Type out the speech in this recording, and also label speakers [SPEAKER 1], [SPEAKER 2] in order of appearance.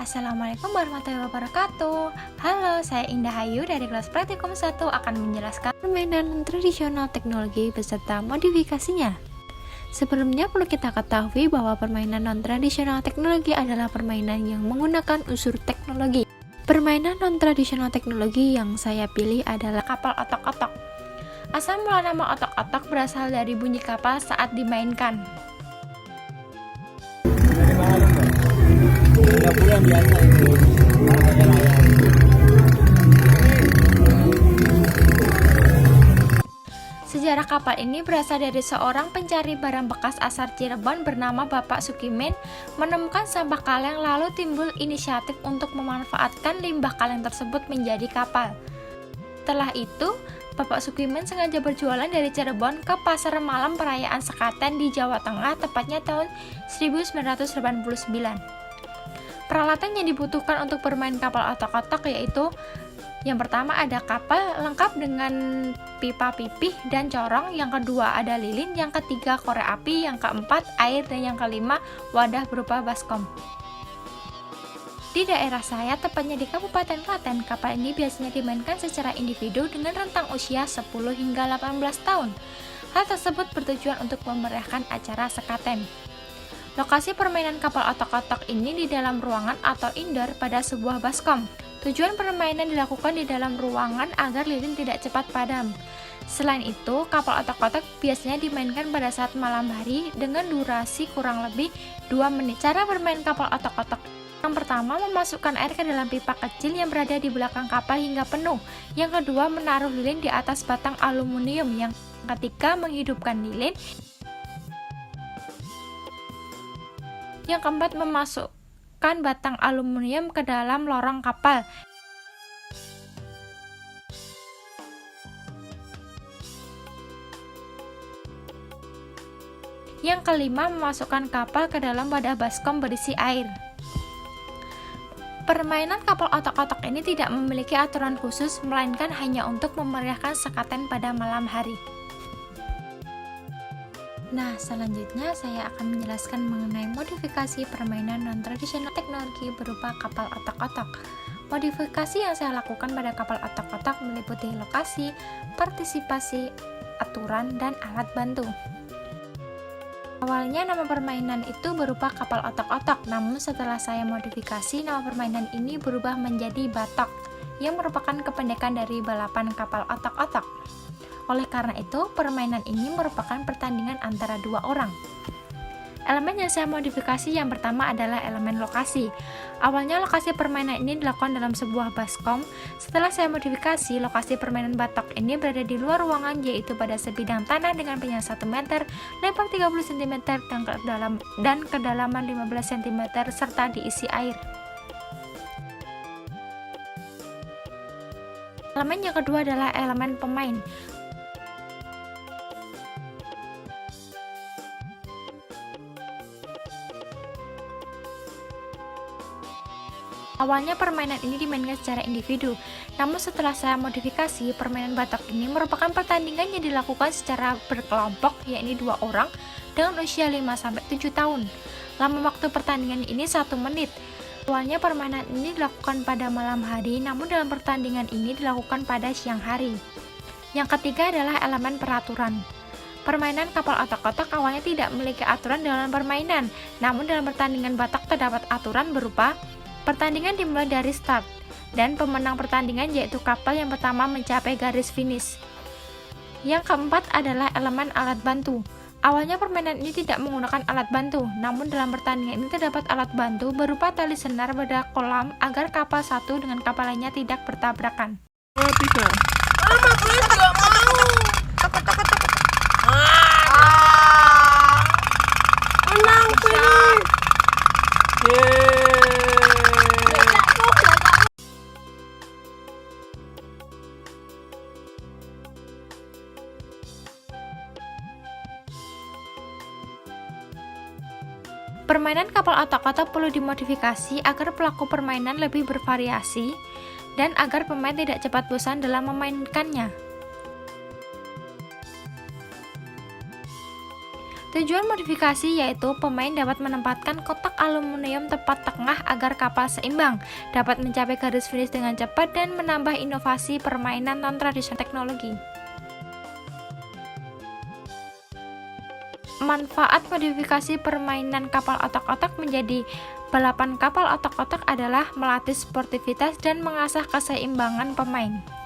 [SPEAKER 1] Assalamualaikum warahmatullahi wabarakatuh. Halo, saya Indah Hayu dari kelas Praktikum 1 akan menjelaskan permainan tradisional teknologi beserta modifikasinya. Sebelumnya perlu kita ketahui bahwa permainan non-tradisional teknologi adalah permainan yang menggunakan unsur teknologi. Permainan non-tradisional teknologi yang saya pilih adalah kapal otak-otak. Asal mula nama otak-otak berasal dari bunyi kapal saat dimainkan.
[SPEAKER 2] Biasa itu
[SPEAKER 1] Sejarah kapal ini berasal dari seorang pencari barang bekas asal Cirebon bernama Bapak Sukimin menemukan sampah kaleng lalu timbul inisiatif untuk memanfaatkan limbah kaleng tersebut menjadi kapal. Setelah itu, Bapak Sukimin sengaja berjualan dari Cirebon ke pasar malam perayaan Sekaten di Jawa Tengah tepatnya tahun 1989. Peralatan yang dibutuhkan untuk bermain kapal otak-otak yaitu yang pertama ada kapal lengkap dengan pipa pipih dan corong, yang kedua ada lilin, yang ketiga korek api, yang keempat air, dan yang kelima wadah berupa baskom. Di daerah saya, tepatnya di Kabupaten Klaten, kapal ini biasanya dimainkan secara individu dengan rentang usia 10 hingga 18 tahun. Hal tersebut bertujuan untuk memeriahkan acara Sekaten. Lokasi permainan kapal otak-otak ini di dalam ruangan atau indoor pada sebuah baskom. Tujuan permainan dilakukan di dalam ruangan agar lilin tidak cepat padam. Selain itu, kapal otak-otak biasanya dimainkan pada saat malam hari dengan durasi kurang lebih 2 menit. Cara bermain kapal otak-otak: yang pertama, memasukkan air ke dalam pipa kecil yang berada di belakang kapal hingga penuh. Yang kedua, menaruh lilin di atas batang aluminium. Yang ketiga, menghidupkan lilin. Yang keempat, memasukkan batang aluminium ke dalam lorong kapal. Yang kelima, memasukkan kapal ke dalam wadah baskom berisi air. Permainan kapal otak-otak ini tidak memiliki aturan khusus, melainkan hanya untuk memeriahkan Sekaten pada malam hari. Nah, selanjutnya saya akan menjelaskan mengenai modifikasi permainan non-tradisional teknologi berupa kapal otak-otak. Modifikasi yang saya lakukan pada kapal otak-otak meliputi lokasi, partisipasi, aturan, dan alat bantu. Awalnya nama permainan itu berupa kapal otak-otak, namun setelah saya modifikasi, nama permainan ini berubah menjadi batok, yang merupakan kependekan dari balapan kapal otak-otak. Oleh karena itu, permainan ini merupakan pertandingan antara 2 orang. Elemen yang saya modifikasi yang pertama adalah elemen lokasi. Awalnya lokasi permainan ini dilakukan dalam sebuah baskom. Setelah saya modifikasi, lokasi permainan batok ini berada di luar ruangan, yaitu pada sebidang tanah dengan panjang 1 meter, lebar 30 cm, dan kedalaman 15 cm, serta diisi air. Elemen yang kedua adalah elemen pemain. Awalnya permainan ini dimainkan secara individu, namun setelah saya modifikasi, permainan batok ini merupakan pertandingan yang dilakukan secara berkelompok, yakni 2 orang dengan usia 5-7 tahun. Lama waktu pertandingan ini 1 menit. Awalnya permainan ini dilakukan pada malam hari, namun dalam pertandingan ini dilakukan pada siang hari. Yang ketiga adalah elemen peraturan. Permainan kapal otak-otak awalnya tidak memiliki aturan dalam permainan, namun dalam pertandingan batok terdapat aturan berupa pertandingan dimulai dari start, dan pemenang pertandingan yaitu kapal yang pertama mencapai garis finish. Yang keempat adalah elemen alat bantu. Awalnya permainan ini tidak menggunakan alat bantu, namun dalam pertandingan ini terdapat alat bantu berupa tali senar pada kolam agar kapal satu dengan kapal lainnya tidak bertabrakan.
[SPEAKER 2] tidak.
[SPEAKER 3] Menang pilih.
[SPEAKER 1] Permainan kapal otak-otak perlu dimodifikasi agar pelaku permainan lebih bervariasi dan agar pemain tidak cepat bosan dalam memainkannya. Tujuan modifikasi yaitu pemain dapat menempatkan kotak aluminium tepat tengah agar kapal seimbang, dapat mencapai garis finish dengan cepat, dan menambah inovasi permainan non-tradisional teknologi. Manfaat modifikasi permainan kapal otak-otak menjadi balapan kapal otak-otak adalah melatih sportivitas dan mengasah keseimbangan pemain.